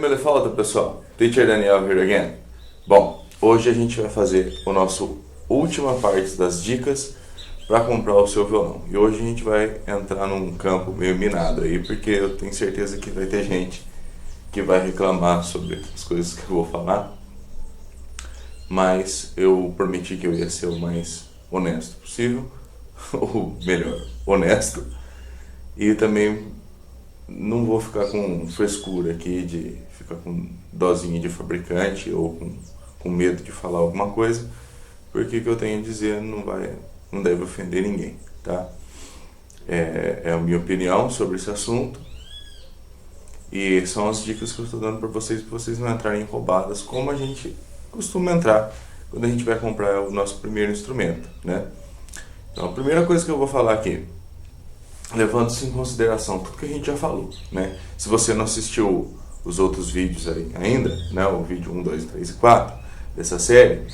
Certo, Melefalta, pessoal? Teacher Daniel here again. Bom, hoje a gente vai fazer o nosso última parte das dicas para comprar o seu violão. E hoje a gente vai entrar num campo meio minado aí, porque eu tenho certeza que vai ter gente que vai reclamar sobre as coisas que eu vou falar. Mas eu prometi que eu ia ser o mais honesto possível, ou melhor, honesto. E também não vou ficar com frescura aqui de ficar com dosinha de fabricante ou com medo de falar alguma coisa, porque o que eu tenho a dizer não deve ofender ninguém, tá? É a minha opinião sobre esse assunto e são as dicas que eu estou dando para vocês não entrarem em roubadas, como a gente costuma entrar quando a gente vai comprar o nosso primeiro instrumento, né? Então a primeira coisa que eu vou falar aqui, levando-se em consideração tudo que a gente já falou, né? Se você não assistiu os outros vídeos aí ainda, né? O vídeo 1, 2, 3 e 4 dessa série,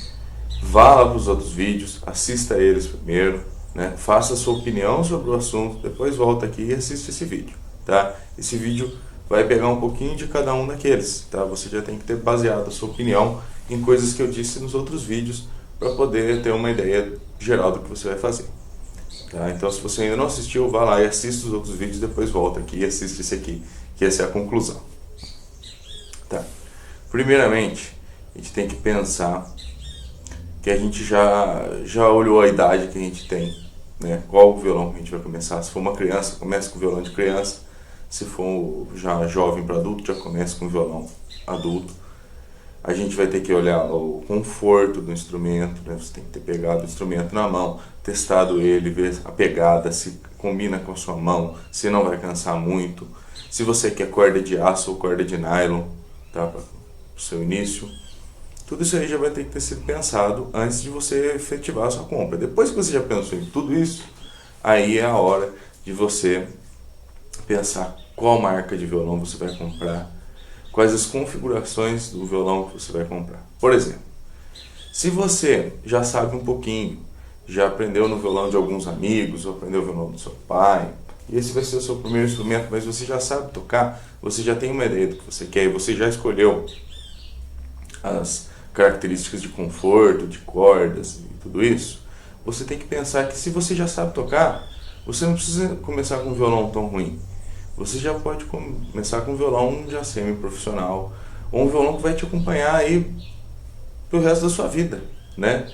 vá lá para os outros vídeos, assista eles primeiro, né? Faça a sua opinião sobre o assunto, depois volta aqui e assiste esse vídeo, tá? Esse vídeo vai pegar um pouquinho de cada um daqueles, tá? Você já tem que ter baseado a sua opinião em coisas que eu disse nos outros vídeos para poder ter uma ideia geral do que você vai fazer. Tá? Então, se você ainda não assistiu, vá lá e assista os outros vídeos, depois volta aqui e assiste esse aqui, que essa é a conclusão. Tá. Primeiramente, a gente tem que pensar que a gente já olhou a idade que a gente tem, né? Qual o violão que a gente vai começar. Se for uma criança, comece com o violão de criança. Se for já jovem para adulto, já comece com o violão adulto. A gente vai ter que olhar o conforto do instrumento, né? Você tem que ter pegado o instrumento na mão, testado ele, ver a pegada, se combina com a sua mão, se não vai cansar muito, se você quer corda de aço ou corda de nylon, tá? Para o seu início. Tudo isso aí já vai ter que ter sido pensado antes de você efetivar a sua compra. Depois que você já pensou em tudo isso, aí é a hora de você pensar qual marca de violão você vai comprar, quais as configurações do violão que você vai comprar. Por exemplo, se você já sabe um pouquinho, já aprendeu no violão de alguns amigos, ou aprendeu o violão do seu pai, e esse vai ser o seu primeiro instrumento, mas você já sabe tocar, você já tem uma ideia do que você quer, e você já escolheu as características de conforto, de cordas e tudo isso, você tem que pensar que se você já sabe tocar, você não precisa começar com um violão tão ruim. Você já pode começar com um violão já semi-profissional, ou um violão que vai te acompanhar aí pro resto da sua vida, né?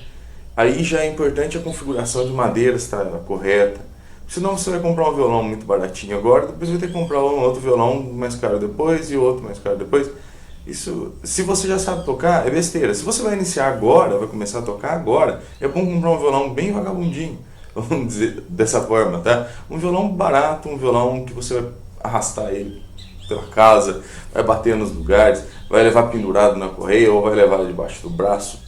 Aí já é importante a configuração de madeira estar correta, senão você vai comprar um violão muito baratinho agora, depois vai ter que comprar um outro violão mais caro depois e outro mais caro depois. Isso, se você já sabe tocar, é besteira. Se você vai iniciar agora, vai começar a tocar agora, é bom comprar um violão bem vagabundinho, vamos dizer dessa forma, tá? Um violão barato, um violão que você vai arrastar ele pela casa, vai bater nos lugares, vai levar pendurado na correia ou vai levar debaixo do braço,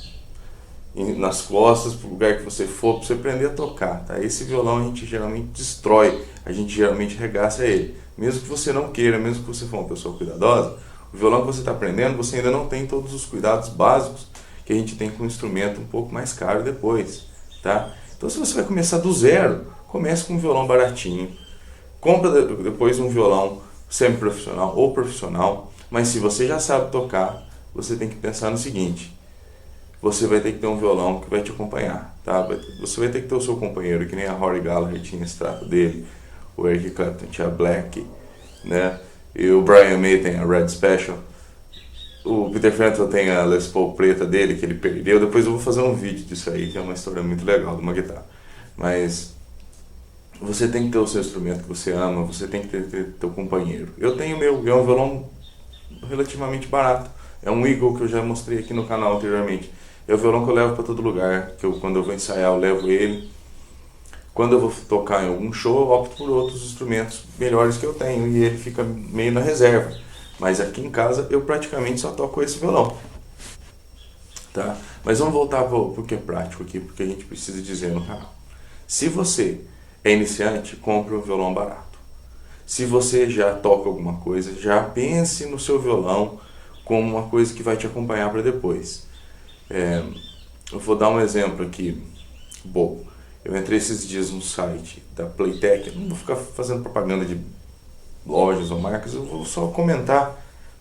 nas costas, para o lugar que você for, para você aprender a tocar, tá? Esse violão a gente geralmente destrói, a gente geralmente regaça ele. Mesmo que você não queira, mesmo que você for uma pessoa cuidadosa, o violão que você está aprendendo, você ainda não tem todos os cuidados básicos que a gente tem com um instrumento um pouco mais caro depois, tá? Então, se você vai começar do zero, comece com um violão baratinho, compra depois um violão semi-profissional ou profissional, mas se você já sabe tocar, você tem que pensar no seguinte: você vai ter que ter um violão que vai te acompanhar, tá? Você vai ter que ter o seu companheiro, que nem a Rory Gallagher tinha esse trato dele, o Eric Clapton tinha a Black, né? E o Brian May tem a Red Special, o Peter Frampton tem a Les Paul preta dele, que ele perdeu. Depois eu vou fazer um vídeo disso aí, que é uma história muito legal de uma guitarra. Mas você tem que ter o seu instrumento que você ama, você tem que ter teu companheiro. Eu tenho o meu, é um violão relativamente barato. É um Eagle que eu já mostrei aqui no canal anteriormente. É o violão que eu levo para todo lugar, que quando eu vou ensaiar eu levo ele. Quando eu vou tocar em algum show, eu opto por outros instrumentos melhores que eu tenho e ele fica meio na reserva. Mas aqui em casa eu praticamente só toco esse violão, tá? Mas vamos voltar para o que é prático aqui, porque a gente precisa dizer no canal. Se você é iniciante, compre um violão barato. Se você já toca alguma coisa, já pense no seu violão como uma coisa que vai te acompanhar para depois. Eu vou dar um exemplo aqui. Bom, eu entrei esses dias no site da Playtech, eu não vou ficar fazendo propaganda de lojas ou marcas, eu vou só comentar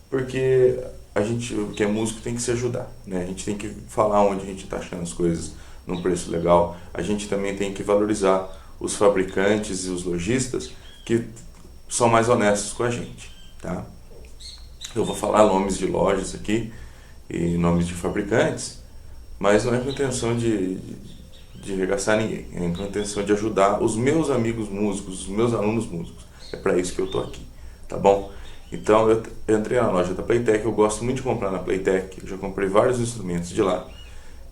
porque a gente, que é músico, tem que se ajudar, né? A gente tem que falar onde a gente está achando as coisas num preço legal. A gente também tem que valorizar os fabricantes e os lojistas que são mais honestos com a gente, tá? Eu vou falar nomes de lojas aqui e nomes de fabricantes, mas não é com intenção de arregaçar ninguém, é com intenção de ajudar os meus amigos músicos, os meus alunos músicos. É para isso que eu tô aqui, tá bom? Então eu entrei na loja da Playtech, eu gosto muito de comprar na Playtech, eu já comprei vários instrumentos de lá.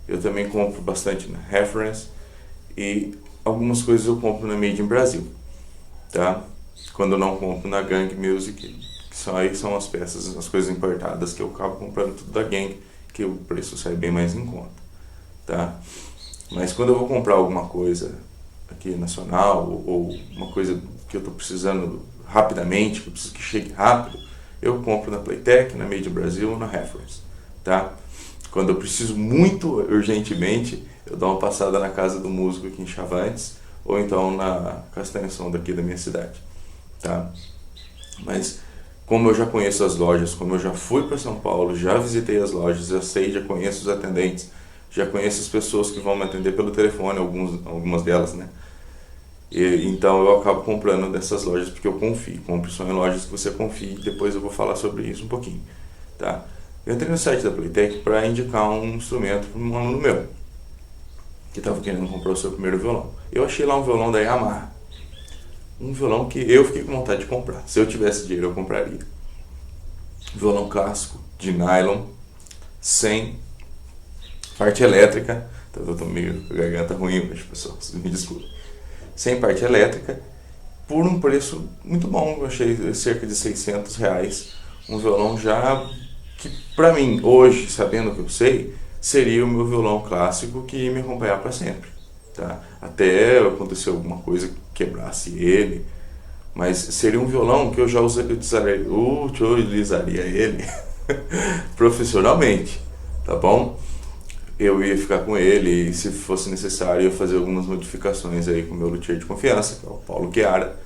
Eu também compro bastante na Reference e algumas coisas eu compro na Made in Brasil, tá? Quando eu não compro na Gang Music, que são as peças, as coisas importadas que eu acabo comprando tudo da Gang, que o preço sai bem mais em conta, tá? Mas quando eu vou comprar alguma coisa aqui nacional ou uma coisa que eu estou precisando rapidamente, que eu preciso que chegue rápido, eu compro na Playtech, na Made in Brasil ou na Reference, tá? Quando eu preciso muito urgentemente, eu dou uma passada na casa do músico aqui em Chavantes ou então na Castanheção daqui da minha cidade, tá? Mas como eu já conheço as lojas, como eu já fui para São Paulo, já visitei as lojas, já sei, já conheço os atendentes, já conheço as pessoas que vão me atender pelo telefone, algumas delas, né? Então eu acabo comprando dessas lojas porque eu confio. Compre só em lojas que você confie. Depois eu vou falar sobre isso um pouquinho, tá? Eu entrei no site da Playtech para indicar um instrumento para um aluno meu que estava querendo comprar o seu primeiro violão. Eu achei lá um violão da Yamaha, um violão que eu fiquei com vontade de comprar. Se eu tivesse dinheiro eu compraria. Violão clássico de nylon, sem parte elétrica. Eu tô meio com a garganta ruim hoje, pessoal, me desculpe. Sem parte elétrica, por um preço muito bom. Eu achei cerca de R$ 600. Um violão já que, pra mim, hoje, sabendo o que eu sei, seria o meu violão clássico que ia me acompanhar para sempre, tá? Até acontecer alguma coisa que quebrasse ele, mas seria um violão que eu já utilizaria ele profissionalmente, tá bom? Eu ia ficar com ele e, se fosse necessário, ia fazer algumas modificações aí com o meu luthier de confiança, que é o Paulo Chiara,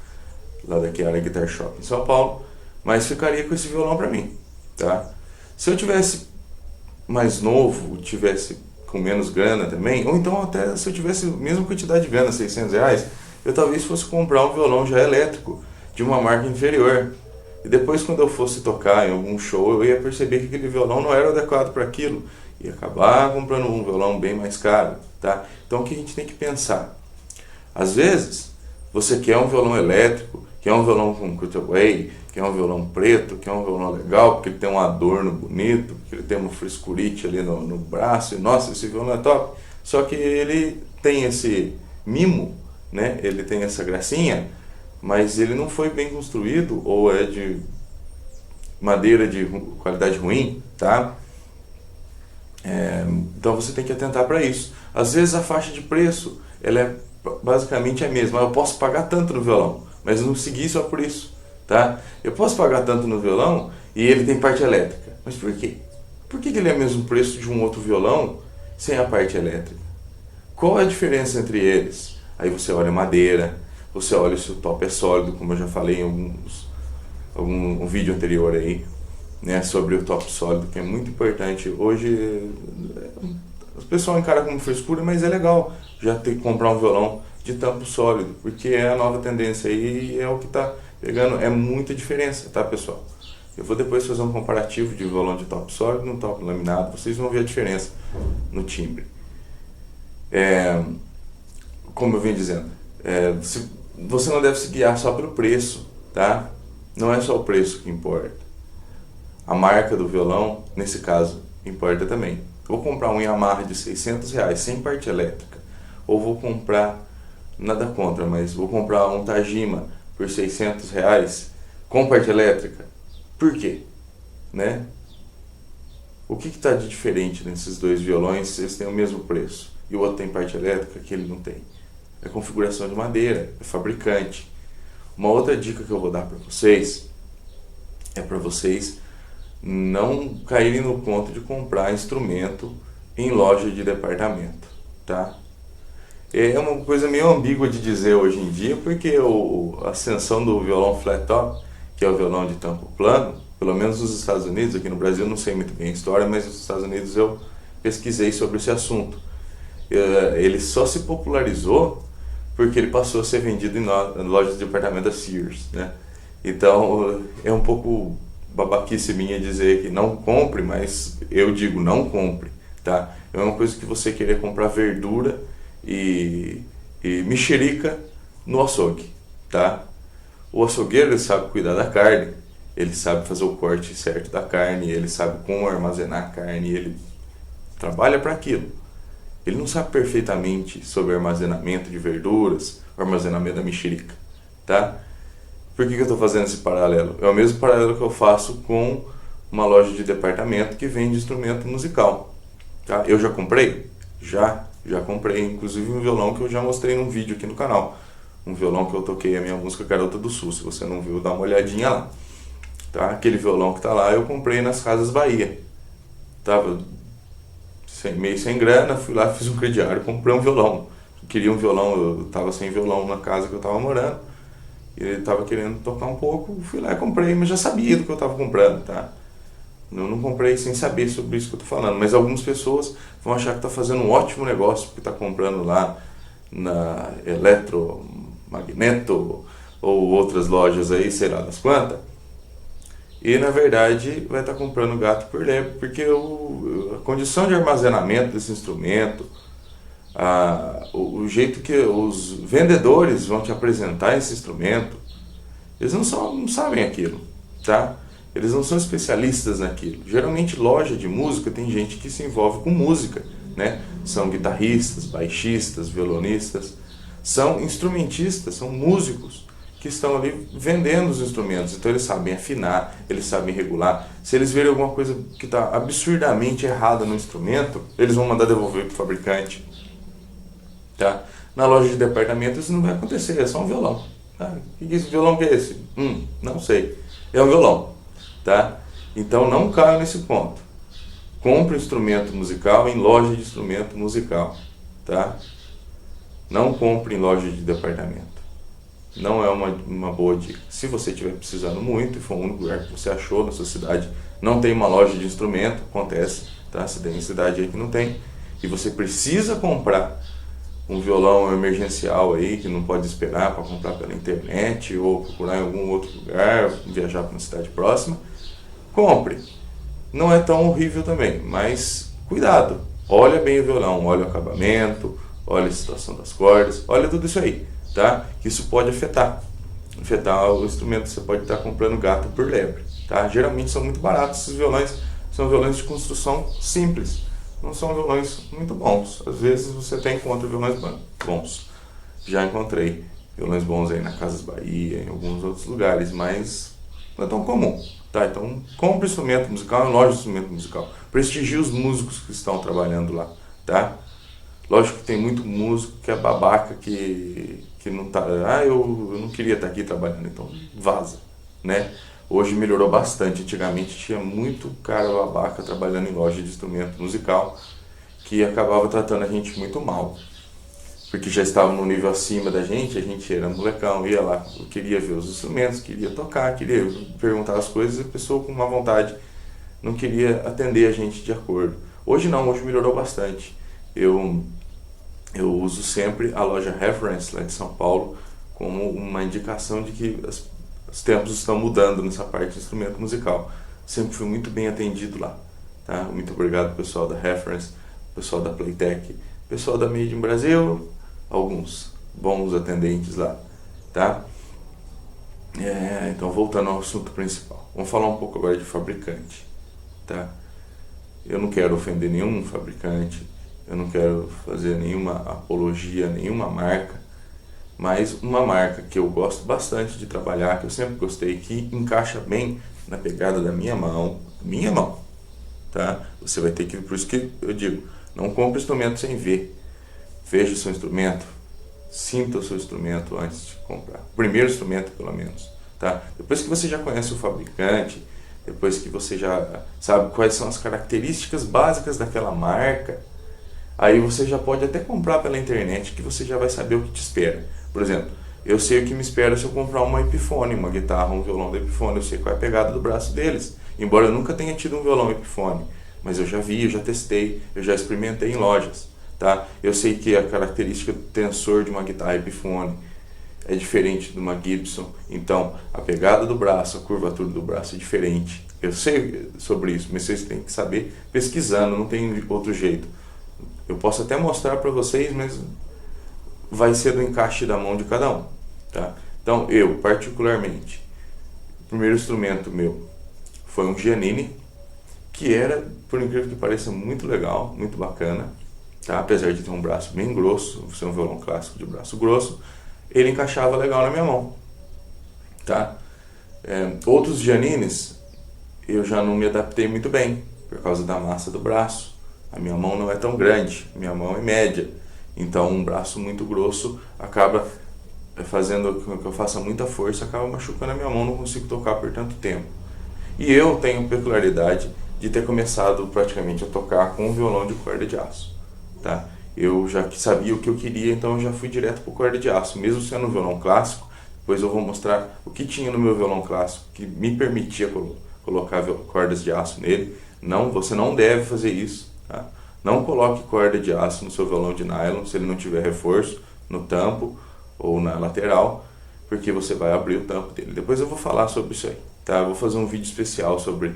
lá da Chiara Guitar Shop em São Paulo, mas ficaria com esse violão pra mim, tá? Se eu tivesse mais novo, tivesse com menos grana também, ou então até se eu tivesse a mesma quantidade de grana, R$ 600, eu talvez fosse comprar um violão já elétrico, de uma marca inferior. E depois, quando eu fosse tocar em algum show, eu ia perceber que aquele violão não era adequado para aquilo, e acabar comprando um violão bem mais caro, tá? Então o que a gente tem que pensar? Às vezes, você quer um violão elétrico, quer um violão com cutaway, quer um violão preto, quer um violão legal, porque ele tem um adorno bonito, porque ele tem uma frescurite ali no braço, e nossa, esse violão é top. Só que ele tem esse mimo, né? Ele tem essa gracinha, mas ele não foi bem construído, ou é de madeira de qualidade ruim, tá? Então você tem que atentar para isso. Às vezes a faixa de preço ela é basicamente a mesma. Eu posso pagar tanto no violão, mas não seguir só por isso, tá? Eu posso pagar tanto no violão e ele tem parte elétrica, mas por quê? Por que ele é o mesmo preço de um outro violão sem a parte elétrica? Qual é a diferença entre eles? Aí você olha a madeira, você olha se o top é sólido, como eu já falei em algum vídeo anterior aí, né, sobre o top sólido, que é muito importante. Hoje as pessoas encaram como frescura, mas é legal já ter que comprar um violão de tampo sólido, porque é a nova tendência aí e é o que está pegando, é muita diferença, tá, pessoal? Eu vou depois fazer um comparativo de violão de top sólido no top laminado, vocês vão ver a diferença no timbre. Como eu venho dizendo, você não deve se guiar só pelo preço, tá? Não é só o preço que importa. A marca do violão, nesse caso, importa também. Vou comprar um Yamaha de R$ 600 sem parte elétrica, ou vou comprar, nada contra, mas vou comprar um Tajima por R$ 600 com parte elétrica. Por quê? Né? O que está de diferente nesses dois violões se eles têm o mesmo preço e o outro tem parte elétrica que ele não tem? É configuração de madeira, é fabricante. Uma outra dica que eu vou dar para vocês é para vocês não caírem no ponto de comprar instrumento em loja de departamento, tá? É uma coisa meio ambígua de dizer hoje em dia, porque a ascensão do violão flat top, que é o violão de tampo plano, pelo menos nos Estados Unidos, aqui no Brasil eu não sei muito bem a história, mas nos Estados Unidos eu pesquisei sobre esse assunto. Ele só se popularizou porque ele passou a ser vendido em lojas de departamento da Sears, né? Então é um pouco babaquice minha dizer que não compre, mas eu digo não compre, tá? É uma coisa que você querer comprar verdura e mexerica no açougue, tá? O açougueiro, ele sabe cuidar da carne, ele sabe fazer o corte certo da carne, ele sabe como armazenar a carne, ele trabalha para aquilo. Ele não sabe perfeitamente sobre armazenamento de verduras, armazenamento da mexerica, tá? Por que eu estou fazendo esse paralelo? É o mesmo paralelo que eu faço com uma loja de departamento que vende instrumento musical, tá? Eu já comprei? Já comprei, inclusive um violão que eu já mostrei num vídeo aqui no canal. Um violão que eu toquei a minha música Garota do Sul, se você não viu, dá uma olhadinha lá. Tá? Aquele violão que tá lá eu comprei nas Casas Bahia. Tava meio sem grana, fui lá, fiz um crediário, comprei um violão. Eu queria um violão, eu tava sem violão na casa que eu tava morando. E ele tava querendo tocar um pouco, fui lá e comprei, mas já sabia do que eu tava comprando, tá? Eu não comprei sem saber sobre isso que eu tô falando, mas algumas pessoas vão achar que tá fazendo um ótimo negócio porque tá comprando lá na Eletromagneto ou outras lojas aí, sei lá das quantas. E na verdade vai estar comprando gato por lebre, porque a condição de armazenamento desse instrumento, o jeito que os vendedores vão te apresentar esse instrumento, eles não sabem aquilo, tá? Eles não são especialistas naquilo. Geralmente loja de música tem gente que se envolve com música, né? São guitarristas, baixistas, violonistas, são instrumentistas, são músicos que estão ali vendendo os instrumentos. Então eles sabem afinar, eles sabem regular. Se eles verem alguma coisa que está absurdamente errada no instrumento, eles vão mandar devolver para o fabricante. Tá? Na loja de departamento isso não vai acontecer, é só um violão. Que violão que é esse? Não sei. É um violão. Tá? Então não caia nesse ponto. Compre instrumento musical em loja de instrumento musical. Tá? Não compre em loja de departamento. Não é uma boa dica. Se você estiver precisando muito e for um único lugar que você achou na sua cidade, não tem uma loja de instrumento, acontece, tá? Se tem cidade aí que não tem, e você precisa comprar um violão emergencial aí, que não pode esperar para comprar pela internet ou procurar em algum outro lugar, viajar para uma cidade próxima, compre. Não é tão horrível também, mas cuidado. Olha bem o violão, olha o acabamento, olha a situação das cordas, olha tudo isso aí. Tá? Que isso pode afetar o instrumento. Você pode estar comprando gato por lebre, tá? Geralmente são muito baratos esses violões, são violões de construção simples, não são violões muito bons. Às vezes você até encontra violões bons, já encontrei violões bons aí na Casas Bahia, em alguns outros lugares, mas não é tão comum, tá? Então compre instrumento musical em loja de instrumento musical, prestigie os músicos que estão trabalhando lá, tá? Lógico que tem muito músico que é babaca, que não tá... eu não queria estar aqui trabalhando, então vaza, né? Hoje melhorou bastante. Antigamente tinha muito cara babaca trabalhando em loja de instrumento musical que acabava tratando a gente muito mal. Porque já estava no nível acima da gente, a gente era molecão, ia lá, queria ver os instrumentos, queria tocar, queria perguntar as coisas, e a pessoa com má vontade não queria atender a gente de acordo. Hoje não, hoje melhorou bastante. Eu uso sempre a loja Reference lá de São Paulo como uma indicação de que os tempos estão mudando nessa parte de instrumento musical. Sempre fui muito bem atendido lá. Tá? Muito obrigado pessoal da Reference, pessoal da Playtech, pessoal da Made in Brasil, alguns bons atendentes lá. Tá? Então voltando ao assunto principal, vamos falar um pouco agora de fabricante. Tá? Eu não quero ofender nenhum fabricante, eu não quero fazer nenhuma apologia a nenhuma marca, mas uma marca que eu gosto bastante de trabalhar, que eu sempre gostei, que encaixa bem na pegada da minha mão, tá? Você vai ter que, por isso que eu digo, não compre instrumento sem ver. Veja o seu instrumento, sinta o seu instrumento antes de comprar. O primeiro instrumento, pelo menos, tá? Depois que você já conhece o fabricante, depois que você já sabe quais são as características básicas daquela marca, aí você já pode até comprar pela internet, que você já vai saber o que te espera. Por exemplo, eu sei o que me espera se eu comprar uma Epiphone, uma guitarra, um violão da Epiphone. Eu sei qual é a pegada do braço deles. Embora eu nunca tenha tido um violão Epiphone, mas eu já vi, eu já testei, eu já experimentei em lojas. Tá? Eu sei que a característica do tensor de uma guitarra Epiphone é diferente de uma Gibson. Então, a pegada do braço, a curvatura do braço é diferente. Eu sei sobre isso, mas vocês têm que saber pesquisando, não tem outro jeito. Eu posso até mostrar para vocês, mas vai ser do encaixe da mão de cada um. Tá? Então, eu, particularmente, o primeiro instrumento meu foi um Giannini, que era, por incrível que pareça, muito legal, muito bacana. Tá? Apesar de ter um braço bem grosso, ser um violão clássico de braço grosso, ele encaixava legal na minha mão. Tá? Outros Giannines, eu já não me adaptei muito bem, por causa da massa do braço. A minha mão não é tão grande, minha mão é média. Então um braço muito grosso acaba fazendo com que eu faça muita força, acaba machucando a minha mão, não consigo tocar por tanto tempo. E eu tenho a peculiaridade de ter começado praticamente a tocar com um violão de corda de aço. Tá? Eu já sabia o que eu queria, então eu já fui direto para corda de aço, mesmo sendo um violão clássico. Depois eu vou mostrar o que tinha no meu violão clássico que me permitia colocar cordas de aço nele. Não, você não deve fazer isso. Tá? Não coloque corda de aço no seu violão de nylon se ele não tiver reforço no tampo ou na lateral, porque você vai abrir o tampo dele. Depois eu vou falar sobre isso aí. Tá? Eu vou fazer um vídeo especial sobre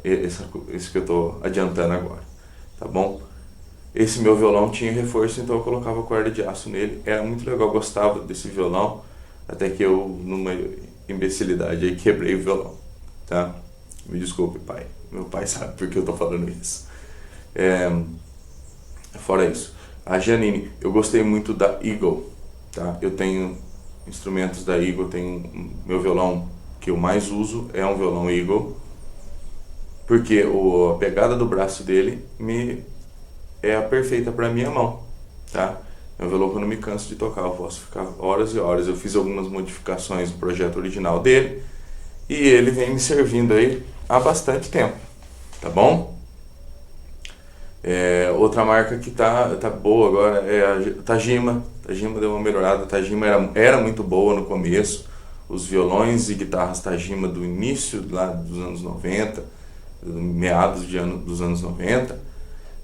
isso que eu estou adiantando agora. Tá bom? Esse meu violão tinha reforço, então eu colocava corda de aço nele. Era muito legal, eu gostava desse violão, até que eu, numa imbecilidade, aí quebrei o violão. Tá? Me desculpe, pai. Meu pai sabe por que eu estou falando isso. Fora isso, a Giannini, eu gostei muito da Eagle. Tá? Eu tenho instrumentos da Eagle, tenho meu violão que eu mais uso é um violão Eagle, porque a pegada do braço dele é a perfeita para minha mão, tá? É um violão que eu não me canso de tocar, eu posso ficar horas e horas. Eu fiz algumas modificações no projeto original dele e ele vem me servindo aí há bastante tempo, tá bom? Outra marca que tá boa agora é a Tajima. Tajima deu uma melhorada. A Tajima era muito boa no começo. Os violões e guitarras Tajima do início lá dos anos 90, meados dos anos 90,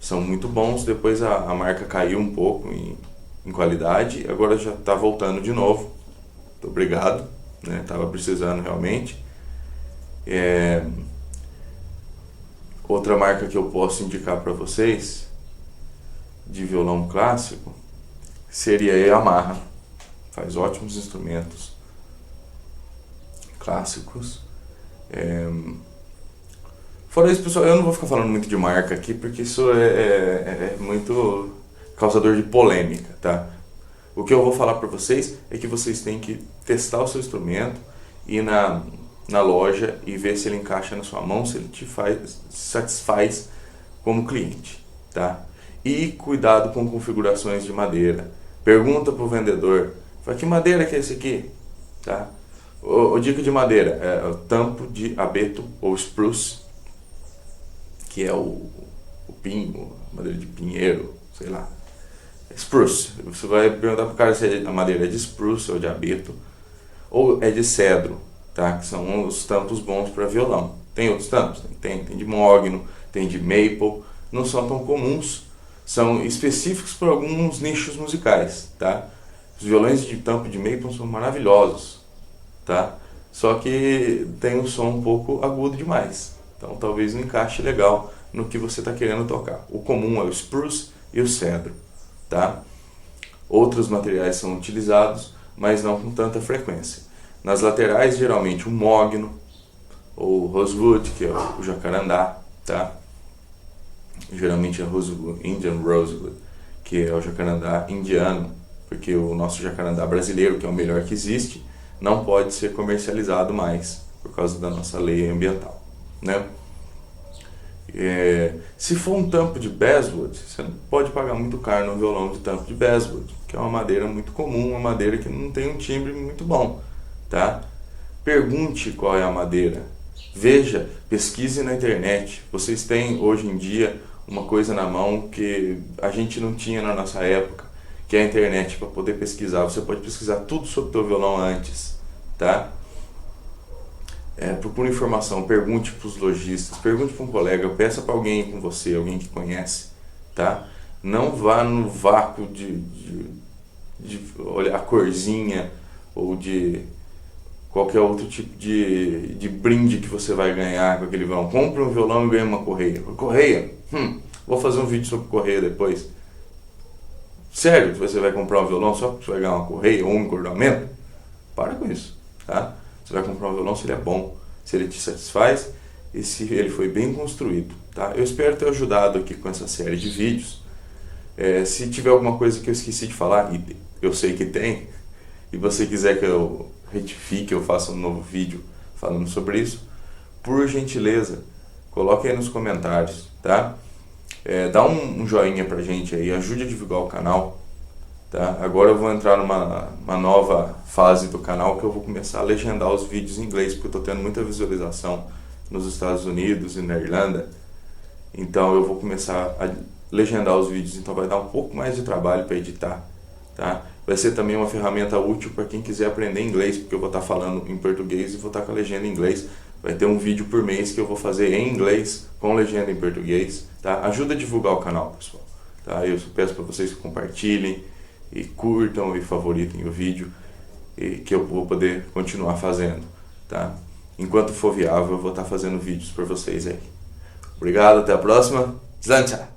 são muito bons. Depois a marca caiu um pouco em qualidade, agora já está voltando de novo. Muito obrigado, né? Tava precisando realmente. Outra marca que eu posso indicar para vocês de violão clássico seria a Yamaha. Faz ótimos instrumentos clássicos. Fora isso, pessoal, eu não vou ficar falando muito de marca aqui, porque isso é muito causador de polêmica, tá? O que eu vou falar para vocês é que vocês têm que testar o seu instrumento, ir na loja e ver se ele encaixa na sua mão, se ele te satisfaz como cliente, tá? E cuidado com configurações de madeira. Pergunta pro vendedor, fala, que madeira que é esse aqui? Tá? O dica de madeira é o tampo de abeto ou spruce, que é o pinho, madeira de pinheiro, sei lá. Spruce. Você vai perguntar pro cara se a madeira é de spruce ou de abeto ou é de cedro, tá? Que são os tampos bons para violão. Tem outros tampos? Tem de mogno, tem de maple, não são tão comuns, são específicos para alguns nichos musicais, tá? Os violões de tampo de maple são maravilhosos, tá? Só que tem um som um pouco agudo demais, então talvez não encaixe legal no que você está querendo tocar. O comum é o spruce e o cedro, tá? Outros materiais são utilizados, mas não com tanta frequência. Nas laterais, geralmente o mogno ou rosewood, que é o jacarandá, tá? Geralmente é rosewood, Indian rosewood, que é o jacarandá indiano, porque o nosso jacarandá brasileiro, que é o melhor que existe, não pode ser comercializado mais por causa da nossa lei ambiental, né? Se for um tampo de basswood, você não pode pagar muito caro no violão de tampo de basswood, que é uma madeira muito comum, uma madeira que não tem um timbre muito bom, tá? Pergunte qual é a madeira, veja, pesquise na internet. Vocês têm hoje em dia uma coisa na mão que a gente não tinha na nossa época, que é a internet para poder pesquisar. Você pode pesquisar tudo sobre o teu violão antes, tá? Procure informação, pergunte para os lojistas, pergunte para um colega, peça para alguém com você, alguém que conhece, tá? Não vá no vácuo de olhar a corzinha ou de qualquer outro tipo de brinde que você vai ganhar com aquele violão. Compre um violão e ganhe uma correia. Correia? Vou fazer um vídeo sobre correia depois. Sério que você vai comprar um violão só porque você vai ganhar uma correia ou um encordamento? Para com isso, tá? Você vai comprar um violão se ele é bom, se ele te satisfaz e se ele foi bem construído, tá? Eu espero ter ajudado aqui com essa série de vídeos. Se tiver alguma coisa que eu esqueci de falar, e eu sei que tem, e você quiser que eu retifique, eu faça um novo vídeo falando sobre isso, por gentileza, coloque aí nos comentários, tá? Dá um joinha pra gente aí, ajude a divulgar o canal, tá? Agora eu vou entrar numa nova fase do canal que eu vou começar a legendar os vídeos em inglês, porque eu tô tendo muita visualização nos Estados Unidos e na Irlanda, então eu vou começar a legendar os vídeos, então vai dar um pouco mais de trabalho para editar, tá? Vai ser também uma ferramenta útil para quem quiser aprender inglês, porque eu vou estar falando em português e vou estar com a legenda em inglês. Vai ter um vídeo por mês que eu vou fazer em inglês com legenda em português, tá? Ajuda a divulgar o canal, pessoal, tá? Eu peço para vocês que compartilhem e curtam e favoritem o vídeo, e que eu vou poder continuar fazendo, tá? Enquanto for viável, eu vou estar fazendo vídeos para vocês aí. Obrigado, até a próxima. Zancha!